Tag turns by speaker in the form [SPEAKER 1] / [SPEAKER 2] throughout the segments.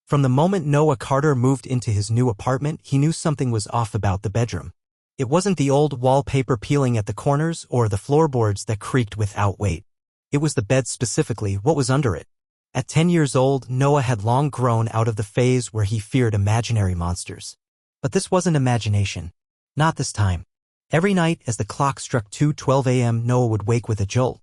[SPEAKER 1] From the moment Noah Carter moved into his new apartment, he knew something was off about the bedroom. It wasn't the old wallpaper peeling at the corners or the floorboards that creaked without weight. It was the bed specifically, what was under it. At 10 years old, Noah had long grown out of the phase where he feared imaginary monsters. But this wasn't imagination. Not this time. Every night as the clock struck 2:12 a.m., Noah would wake with a jolt.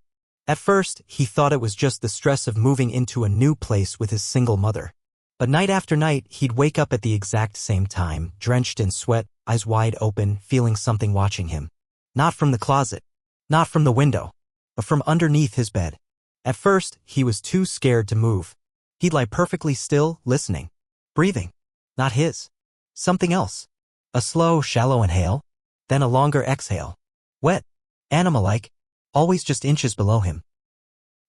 [SPEAKER 1] At first, he thought it was just the stress of moving into a new place with his single mother. But night after night, he'd wake up at the exact same time, drenched in sweat, eyes wide open, feeling something watching him. Not from the closet. Not from the window. But from underneath his bed. At first, he was too scared to move. He'd lie perfectly still, listening. Breathing. Not his. Something else. A slow, shallow inhale. Then a longer exhale. Wet. Animal-like. Always just inches below him.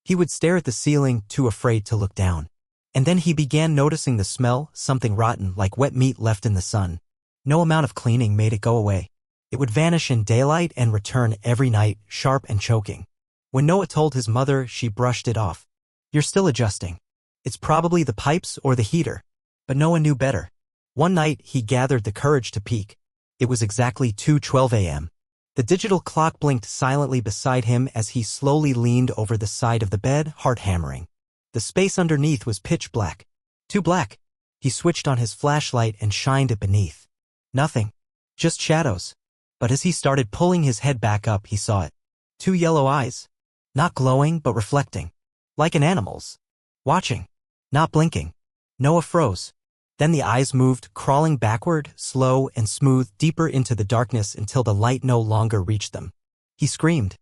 [SPEAKER 1] He would stare at the ceiling, too afraid to look down. And then he began noticing the smell, something rotten like wet meat left in the sun. No amount of cleaning made it go away. It would vanish in daylight and return every night, sharp and choking. When Noah told his mother, she brushed it off. You're still adjusting. It's probably the pipes or the heater. But Noah knew better. One night, he gathered the courage to peek. It was exactly 2:12 a.m. The digital clock blinked silently beside him as he slowly leaned over the side of the bed, heart hammering. The space underneath was pitch black. Too black. He switched on his flashlight and shined it beneath. Nothing. Just shadows. But as he started pulling his head back up, he saw it. 2 yellow eyes. Not glowing, but reflecting. Like an animal's. Watching. Not blinking. Noah froze. Then the eyes moved, crawling backward, slow and smooth, deeper into the darkness until the light no longer reached them. He screamed.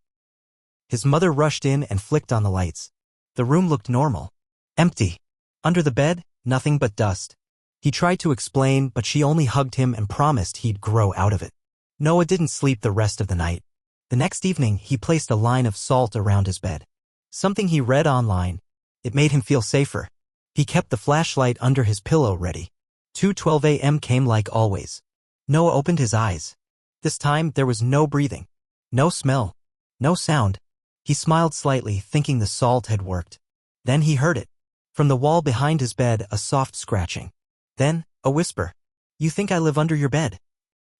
[SPEAKER 1] His mother rushed in and flicked on the lights. The room looked normal. Empty. Under the bed, nothing but dust. He tried to explain, but she only hugged him and promised he'd grow out of it. Noah didn't sleep the rest of the night. The next evening, he placed a line of salt around his bed. Something he read online. It made him feel safer. He kept the flashlight under his pillow ready. 2:12 a.m. came like always. Noah opened his eyes. This time, there was no breathing. No smell. No sound. He smiled slightly, thinking the salt had worked. Then he heard it. From the wall behind his bed, a soft scratching. Then, a whisper. You think I live under your bed?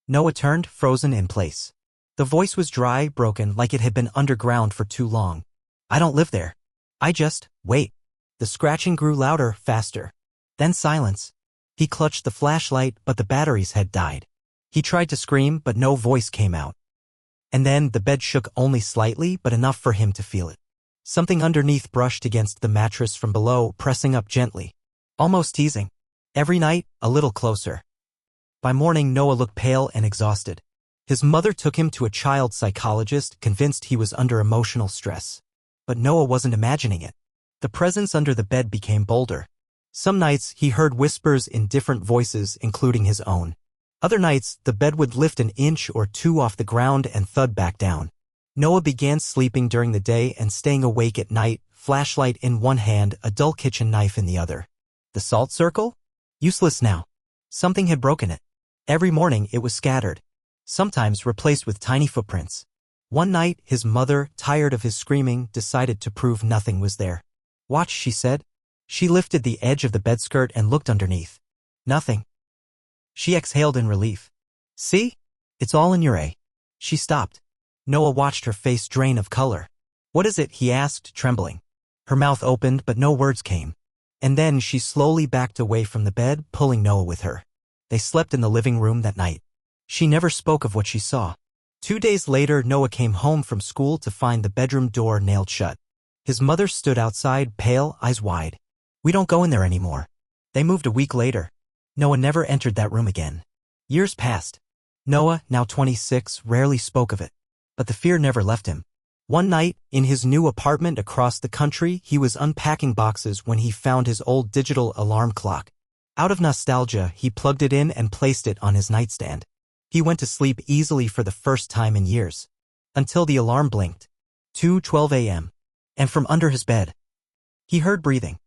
[SPEAKER 1] Noah turned, frozen in place. The voice was dry, broken, like it had been underground for too long. I don't live there. I just, wait. The scratching grew louder, faster. Then silence. He clutched the flashlight, but the batteries had died. He tried to scream, but no voice came out. And then the bed shook only slightly, but enough for him to feel it. Something underneath brushed against the mattress from below, pressing up gently. Almost teasing. Every night, a little closer. By morning, Noah looked pale and exhausted. His mother took him to a child psychologist, convinced he was under emotional stress. But Noah wasn't imagining it. The presence under the bed became bolder. Some nights, he heard whispers in different voices, including his own. Other nights, the bed would lift an inch or two off the ground and thud back down. Noah began sleeping during the day and staying awake at night, flashlight in one hand, a dull kitchen knife in the other. The salt circle? Useless now. Something had broken it. Every morning, it was scattered. Sometimes replaced with tiny footprints. One night, his mother, tired of his screaming, decided to prove nothing was there. Watch, she said. She lifted the edge of the bedskirt and looked underneath. Nothing. She exhaled in relief. See? It's all in your A. She stopped. Noah watched her face drain of color. What is it? He asked, trembling. Her mouth opened, but no words came. And then she slowly backed away from the bed, pulling Noah with her. They slept in the living room that night. She never spoke of what she saw. 2 days later, Noah came home from school to find the bedroom door nailed shut. His mother stood outside, pale, eyes wide. We don't go in there anymore. They moved a week later. Noah never entered that room again. Years passed. Noah, now 26, rarely spoke of it. But the fear never left him. One night, in his new apartment across the country, he was unpacking boxes when he found his old digital alarm clock. Out of nostalgia, he plugged it in and placed it on his nightstand. He went to sleep easily for the first time in years. Until the alarm blinked. 2:12 a.m. And from under his bed, he heard breathing.